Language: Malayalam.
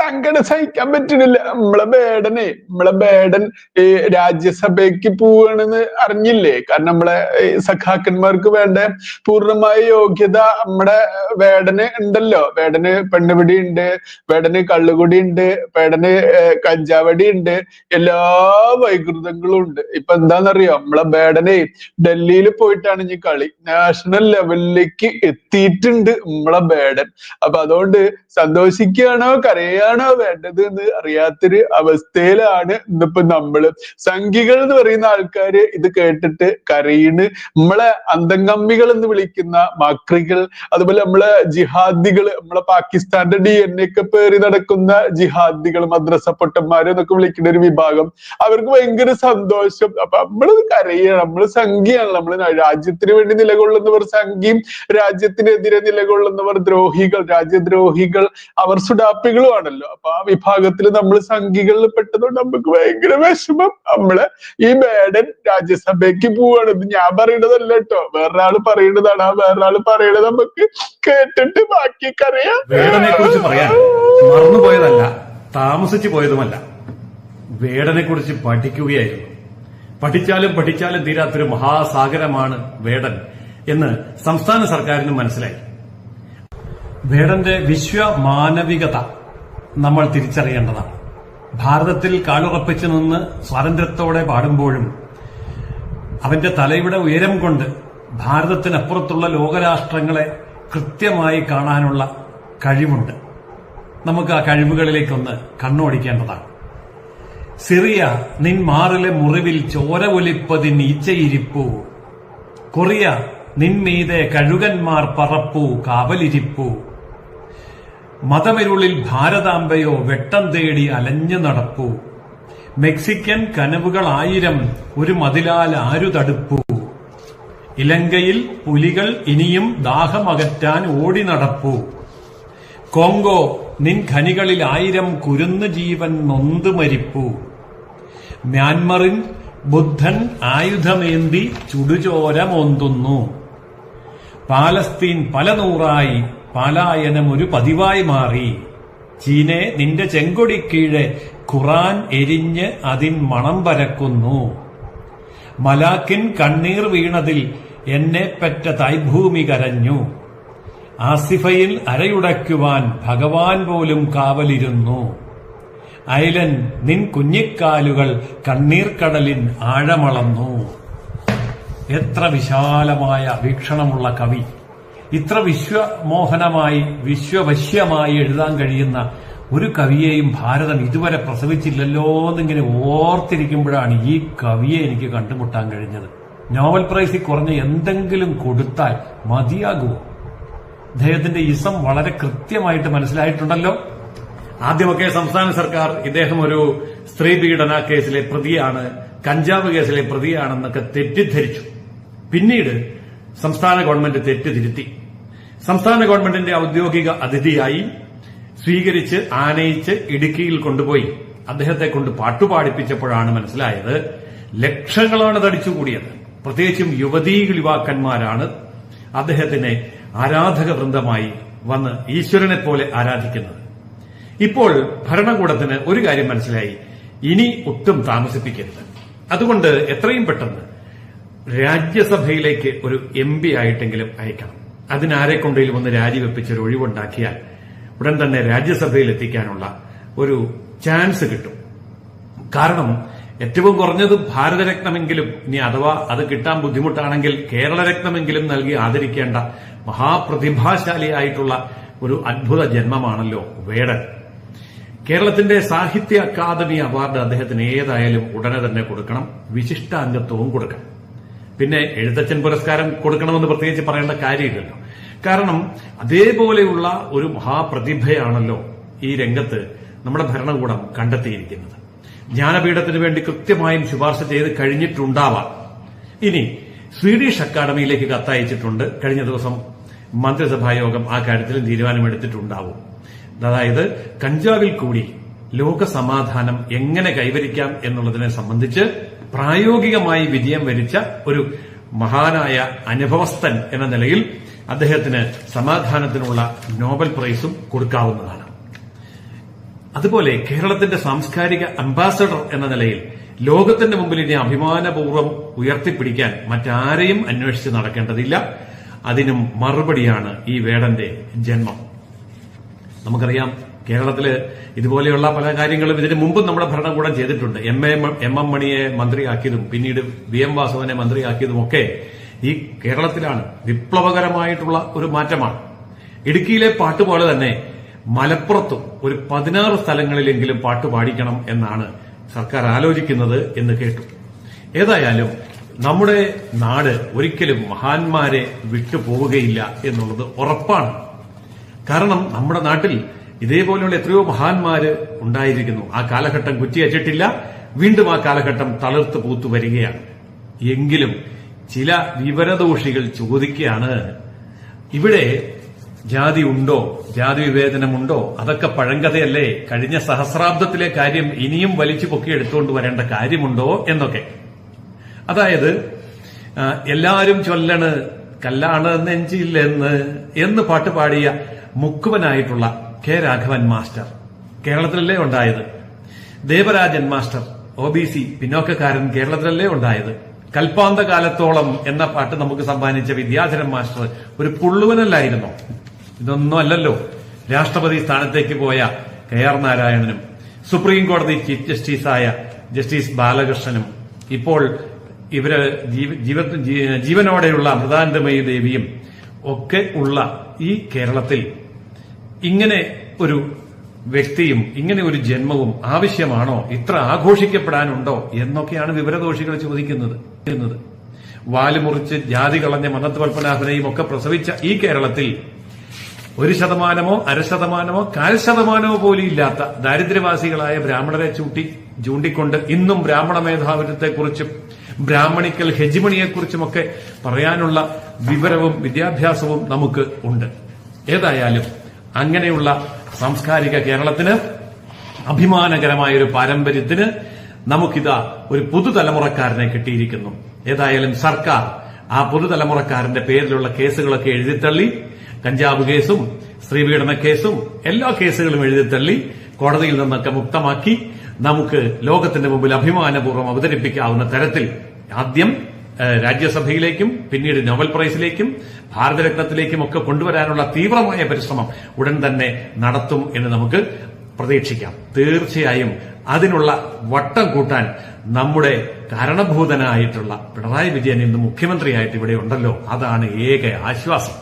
സങ്കടം സഹിക്കാൻ പറ്റണില്ല. നമ്മളെ ബേഡൻ ഈ രാജ്യസഭയ്ക്ക് പോവാണെന്ന് അറിഞ്ഞില്ലേ? കാരണം നമ്മളെ സഖാക്കന്മാർക്ക് വേണ്ട പൂർണ്ണമായ യോഗ്യത നമ്മുടെ വേടന് ഉണ്ടല്ലോ. വേടന് പെണ്ണുപിടി ഉണ്ട്, വേടന് കള്ളുകുടി ഉണ്ട്, വേടന് കഞ്ചാവടി ഉണ്ട്, എല്ലാ വൈകൃതങ്ങളും ഉണ്ട്. ഇപ്പൊ എന്താണെന്നറിയോ? നമ്മളെ വേടനെ ഡൽഹിയിൽ പോയിട്ടാണ് ഇനി കളി. നാഷണൽ ലെവലിലേക്ക് എത്തിയിട്ടുണ്ട് നമ്മളെ വേടൻ. അപ്പൊ അതുകൊണ്ട് സന്തോഷിക്കുകയാണോ കരയാണോ വേണ്ടത് എന്ന് അറിയാത്തൊരു അവസ്ഥയിലാണ് ഇന്നിപ്പോ നമ്മള്. സംഘികൾ എന്ന് പറയുന്ന ആൾക്കാര് ഇത് കേട്ടിട്ട് കരയിണ്. നമ്മളെ അന്തംഗമ്മികൾ എന്ന് വിളിക്കുന്ന മാക്രികൾ, അതുപോലെ നമ്മളെ ജിഹാദികൾ, നമ്മളെ പാകിസ്ഥാന്റെ DNA ഒക്കെ പേറി നടക്കുന്ന ജിഹാദികൾ, മദ്രസ പൊട്ടന്മാര് എന്നൊക്കെ വിളിക്കുന്ന ഒരു വിഭാഗം, അവർക്ക് ഭയങ്കര സന്തോഷം. അപ്പൊ നമ്മള് കരയാണ്. നമ്മള് സംഘിയാണ്. നമ്മള് രാജ്യത്തിന് വേണ്ടി നിലകൊള്ളുന്നവർ സംഘിയും, രാജ്യത്തിനെതിരെ നിലകൊള്ളുന്നവർ ദ്രോഹികൾ, രാജ്യദ്രോഹികൾ, അവർ സുഡാപ്പികളുമാണല്ലോ. അപ്പൊ ആ വിഭാഗത്തിൽ നമ്മൾ സംഘികളിൽ പെട്ടതുകൊണ്ട് നമുക്ക് ഭയങ്കര വിഷമം. നമ്മള് ഈ ബേഡൻ രാജ്യസഭയ്ക്ക് പോവാണ്. ഇത് ഞാൻ പറയുന്നതല്ല കേട്ടോ, വേറൊരാള് പറയുന്നതാണ്. ആ വേറൊരാള് പറയണത് നമുക്ക് കേട്ടിട്ട് ബാക്കിക്കറിയാം. വേടനെ കുറിച്ച് പറയാൻ മറന്നുപോയതല്ല, താമസിച്ചു പോയതുമല്ല. വേടനെ കുറിച്ച് പഠിക്കുകയായിരുന്നു. പഠിച്ചാലും പഠിച്ചാലും തീരാത്തൊരു മഹാസാഗരമാണ് വേടൻ എന്ന് സംസ്ഥാന സർക്കാരിന് മനസ്സിലായി. വേടന്റെ വിശ്വമാനവികത നമ്മൾ തിരിച്ചറിയേണ്ടതാണ്. ഭാരതത്തിൽ കാലുറപ്പിച്ചു നിന്ന് സ്വാതന്ത്ര്യത്തോടെ പാടുമ്പോഴും അവന്റെ തലയുടെ ഉയരം കൊണ്ട് ഭാരതത്തിനപ്പുറത്തുള്ള ലോകരാഷ്ട്രങ്ങളെ കൃത്യമായി കാണാനുള്ള കഴിവുണ്ട്. നമുക്ക് ആ കഴിവുകളിലേക്കൊന്ന് കണ്ണോടിക്കേണ്ടതാണ്. സിറിയ നിൻ മാറിലെ മുറിവിൽ ചോര ഒലിപ്പതിൻ ഈച്ചയിരിപ്പൂ, കൊറിയ നിൻമീതെ കഴുകന്മാർ പറപ്പൂ കാവലിരിപ്പൂ, മതമിരുളിൽ ഭാരതാംബയോ വെട്ടം തേടി അലഞ്ഞു നടപ്പൂ, മെക്സിക്കൻ കനവുകൾ 1000 ഒരു മതിലാൽ ആരു തടുപ്പൂ, ഇലങ്കയിൽ പുലികൾ ഇനിയും ദാഹമകറ്റാൻ ഓടി നടപ്പൂ, കോങ്കോ നിൻ ഖനികളിൽ 1000 കുരുന്നു ജീവൻ നൊന്തു മരിപ്പൂ, മ്യാൻമറിൻ ബുദ്ധൻ ആയുധമേന്തി ചുടുചോര മോന്തുന്നു, പാലസ്തീൻ പല നൂറായി പലായനം ഒരു പതിവായി മാറി, ചീനെ നിന്റെ ചെങ്കൊടിക്കീഴെ ഖുറാൻ എരിഞ്ഞ് അതിൻ മണം പരക്കുന്നു, മലാക്കിൻ കണ്ണീർ വീണതിൽ എന്നെ പെറ്റ തൈഭൂമി കരഞ്ഞു, ആസിഫയിൽ അരയുടയ്ക്കുവാൻ ഭഗവാൻ പോലും കാവലിരുന്നു, ഐലൻ നിൻ കുഞ്ഞിക്കാലുകൾ കണ്ണീർക്കടലിൻ ആഴമളന്നു. എത്ര വിശാലമായ വീക്ഷണമുള്ള കവി! ഇത്ര വിശ്വമോഹനമായി വിശ്വവശ്യമായി എഴുതാൻ കഴിയുന്ന ഒരു കവിയെയും ഭാരതം ഇതുവരെ പ്രസവിച്ചില്ലല്ലോ എന്നിങ്ങനെ ഓർത്തിരിക്കുമ്പോഴാണ് ഈ കവിയെ എനിക്ക് കണ്ടുമുട്ടാൻ കഴിഞ്ഞത്. നോബൽ പ്രൈസിൽ കുറഞ്ഞ എന്തെങ്കിലും കൊടുത്താൽ മതിയാകുമോ? അദ്ദേഹത്തിന്റെ ഇസം വളരെ കൃത്യമായിട്ട് മനസ്സിലായിട്ടുണ്ടല്ലോ. ആദ്യമൊക്കെ സംസ്ഥാന സർക്കാർ ഇദ്ദേഹം ഒരു സ്ത്രീ പീഡന കേസിലെ പ്രതിയാണ്, കഞ്ചാവ് കേസിലെ പ്രതിയാണെന്നൊക്കെ തെറ്റിദ്ധരിച്ചു. പിന്നീട് സംസ്ഥാന ഗവൺമെന്റ് തെറ്റുതിരുത്തി. സംസ്ഥാന ഗവൺമെന്റിന്റെ ഔദ്യോഗിക അതിഥിയായി സ്വീകരിച്ച് ആനയിച്ച് ഇടുക്കിയിൽ കൊണ്ടുപോയി അദ്ദേഹത്തെ കൊണ്ട് പാട്ടുപാടിപ്പിച്ചപ്പോഴാണ് മനസ്സിലായത് ലക്ഷങ്ങളാണ് തടിച്ചുകൂടിയത്. പ്രത്യേകിച്ചും യുവാക്കന്മാരാണ് അദ്ദേഹത്തിനെ ആരാധക വൃന്ദമായി വന്ന് ഈശ്വരനെ പോലെ ആരാധിക്കുന്നത്. ഇപ്പോൾ ഭരണകൂടത്തിന് ഒരു കാര്യം മനസ്സിലായി, ഇനി ഒട്ടും താമസിപ്പിക്കരുത്. അതുകൊണ്ട് എത്രയും പെട്ടെന്ന് രാജ്യസഭയിലേക്ക് ഒരു MP ആയിട്ടെങ്കിലും അയക്കണം. അതിനാരെ കൊണ്ടെങ്കിലും ഒന്ന് രാജിവെപ്പിച്ചൊരു ഒഴിവുണ്ടാക്കിയാൽ ഉടൻ തന്നെ രാജ്യസഭയിൽ എത്തിക്കാനുള്ള ഒരു ചാൻസ് കിട്ടും. കാരണം ഏറ്റവും കുറഞ്ഞത് ഭാരതരത്നമെങ്കിലും, ഇനി അഥവാ അത് കിട്ടാൻ ബുദ്ധിമുട്ടാണെങ്കിൽ കേരളരത്നമെങ്കിലും നൽകി ആദരിക്കേണ്ട മഹാപ്രതിഭാശാലിയായിട്ടുള്ള ഒരു അത്ഭുത ജന്മമാണല്ലോ വേടൻ. കേരളത്തിന്റെ സാഹിത്യ അക്കാദമി അവാർഡ് അദ്ദേഹത്തിന് ഏതായാലും ഉടനെ തന്നെ കൊടുക്കണം. വിശിഷ്ടാംഗത്വവും കൊടുക്കണം. പിന്നെ എഴുത്തച്ഛൻ പുരസ്കാരം കൊടുക്കണമെന്ന് പ്രത്യേകിച്ച് പറയേണ്ട കാര്യമില്ലല്ലോ. കാരണം അതേപോലെയുള്ള ഒരു മഹാപ്രതിഭയാണല്ലോ ഈ രംഗത്ത് നമ്മുടെ ഭരണകൂടം കണ്ടെത്തിയിരിക്കുന്നത്. ജ്ഞാനപീഠത്തിന് വേണ്ടി കൃത്യമായും ശുപാർശ ചെയ്ത് കഴിഞ്ഞിട്ടുണ്ടാവാം. ഇനി സ്വീഡിഷ് അക്കാദമിയിലേക്ക് കത്തയച്ചിട്ടുണ്ട്. കഴിഞ്ഞ ദിവസം മന്ത്രിസഭായോഗം ആ കാര്യത്തിൽ തീരുമാനമെടുത്തിട്ടുണ്ടാവും. അതായത് കഞ്ചാവിൽ കൂടി ലോക സമാധാനം എങ്ങനെ കൈവരിക്കാം എന്നുള്ളതിനെ സംബന്ധിച്ച് പ്രായോഗികമായി വിജയം വരിച്ച ഒരു മഹാനായ അനുഭവസ്ഥൻ എന്ന നിലയിൽ അദ്ദേഹത്തിന് സമാധാനത്തിനുള്ള നോബൽ പ്രൈസും കൊടുക്കാവുന്നതാണ്. അതുപോലെ കേരളത്തിന്റെ സാംസ്കാരിക അംബാസഡർ എന്ന നിലയിൽ ലോകത്തിന്റെ മുമ്പിൽ ഇനി അഭിമാനപൂർവ്വം ഉയർത്തിപ്പിടിക്കാൻ മറ്റാരെയും അന്വേഷിച്ച് നടക്കേണ്ടതില്ല. അതിനും മറുപടിയാണ് ഈ വേടന്റെ ജന്മം. നമുക്കറിയാം, കേരളത്തില് ഇതുപോലെയുള്ള പല കാര്യങ്ങളും ഇതിനു മുമ്പും നമ്മുടെ ഭരണകൂടം ചെയ്തിട്ടുണ്ട്. എം എം മണിയെ മന്ത്രിയാക്കിയതും പിന്നീട് വി എം വാസവനെ മന്ത്രിയാക്കിയതുമൊക്കെ ഈ കേരളത്തിലാണ്. വിപ്ലവകരമായിട്ടുള്ള ഒരു മാറ്റമാണ്. ഇടുക്കിയിലെ പാട്ട് പോലെ തന്നെ മലപ്പുറത്തും ഒരു 16 സ്ഥലങ്ങളിലെങ്കിലും പാട്ട് പാടിക്കണം എന്നാണ് സർക്കാർ ആലോചിക്കുന്നത് എന്ന് കേട്ടു. ഏതായാലും നമ്മുടെ നാട് ഒരിക്കലും മഹാന്മാരെ വിട്ടുപോവുകയില്ല എന്നുള്ളത് ഉറപ്പാണ്. കാരണം നമ്മുടെ നാട്ടിൽ ഇതേപോലെയുള്ള എത്രയോ മഹാന്മാര് ഉണ്ടായിരിക്കുന്നു. ആ കാലഘട്ടം കുറ്റിയച്ചിട്ടില്ല. വീണ്ടും ആ കാലഘട്ടം തളിർത്ത് പൂത്തു വരികയാണ്. എങ്കിലും ചില വിവരദോഷികൾ ചോദിക്കുകയാണ്, ഇവിടെ ജാതി ഉണ്ടോ, ജാതി വിവേചനമുണ്ടോ, അതൊക്കെ പഴങ്കഥയല്ലേ, കഴിഞ്ഞ സഹസ്രാബ്ദത്തിലെ കാര്യം ഇനിയും വലിച്ചു പൊക്കി എടുത്തുകൊണ്ട് വരേണ്ട കാര്യമുണ്ടോ എന്നൊക്കെ. അതായത് എല്ലാരും ചൊല്ലണ് കല്ലാണ് നെഞ്ചില്ലെന്ന് എന്ന് പാട്ട് പാടിയ മുക്കുവനായിട്ടുള്ള കെ രാഘവൻ മാസ്റ്റർ കേരളത്തിലല്ലേ ഉണ്ടായത്? ദേവരാജൻ മാസ്റ്റർ OBC പിന്നോക്കക്കാരൻ കേരളത്തിലല്ലേ ഉണ്ടായത്? കൽപ്പാന്ത കാലത്തോളം എന്ന പാട്ട് നമുക്ക് സമ്മാനിച്ച വിദ്യാധരൻ മാസ്റ്റർ ഒരു പുള്ളുവനല്ലായിരുന്നോ? ഇതൊന്നും അല്ലല്ലോ. രാഷ്ട്രപതി സ്ഥാനത്തേക്ക് പോയ KR നാരായണനും സുപ്രീം കോടതി ചീഫ് ജസ്റ്റിസായ ജസ്റ്റിസ് ബാലകൃഷ്ണനും ഇപ്പോൾ ഇവര് ജീവനോടെയുള്ള അമൃതാനന്ദമയി ദേവിയും ഒക്കെ ഉള്ള ഈ കേരളത്തിൽ ഇങ്ങനെ ഒരു വ്യക്തിയും ഇങ്ങനെ ഒരു ജന്മവും ആവശ്യമാണോ? ഇത്ര ആഘോഷിക്കപ്പെടാനുണ്ടോ എന്നൊക്കെയാണ് വിവരദോഷികൾ ചോദിക്കുന്നത്. വാലുമുറിച്ച് ജാതി കളഞ്ഞ മന്നത്ത് പത്മനാഭനെയും ഒക്കെ പ്രസവിച്ച ഈ കേരളത്തിൽ 1%, 0.5%, 0.25% പോലും ഇല്ലാത്ത ദാരിദ്ര്യവാസികളായ ബ്രാഹ്മണരെ ചൂണ്ടിക്കൊണ്ട് ഇന്നും ബ്രാഹ്മണ മേധാവിത്വത്തെക്കുറിച്ചും ബ്രാഹ്മണിക്കൽ ഹെജിമണിയെക്കുറിച്ചുമൊക്കെ പറയാനുള്ള വിവരവും വിദ്യാഭ്യാസവും നമുക്ക് ഉണ്ട്. ഏതായാലും അങ്ങനെയുള്ള സാംസ്കാരിക കേരളത്തിന്, അഭിമാനകരമായൊരു പാരമ്പര്യത്തിന് നമുക്കിതാ ഒരു പുതുതലമുറക്കാരനെ കിട്ടിയിരിക്കുന്നു. ഏതായാലും സർക്കാർ ആ പുതുതലമുറക്കാരന്റെ പേരിലുള്ള കേസുകളൊക്കെ എഴുതിത്തള്ളി, കഞ്ചാവ് കേസും സ്ത്രീപീഡന കേസും എല്ലാ കേസുകളും എഴുതിത്തള്ളി കോടതിയിൽ നിന്നൊക്കെ മുക്തമാക്കി നമുക്ക് ലോകത്തിന്റെ മുമ്പിൽ അഭിമാനപൂർവ്വം അവതരിപ്പിക്കാവുന്ന തരത്തിൽ ആദ്യം രാജ്യസഭയിലേക്കും പിന്നീട് നോബൽ പ്രൈസിലേക്കും ഭാരതരത്നത്തിലേക്കും ഒക്കെ കൊണ്ടുവരാനുള്ള തീവ്രമായ പരിശ്രമം ഉടൻ തന്നെ നടത്തും എന്ന് നമുക്ക് പ്രതീക്ഷിക്കാം. തീർച്ചയായും അതിനുള്ള വട്ടം കൂട്ടാൻ നമ്മുടെ കാരണഭൂതനായിട്ടുള്ള പിണറായി വിജയൻ ഇന്ന് മുഖ്യമന്ത്രിയായിട്ട് ഇവിടെ ഉണ്ടല്ലോ, അതാണ് ഏക ആശ്വാസം.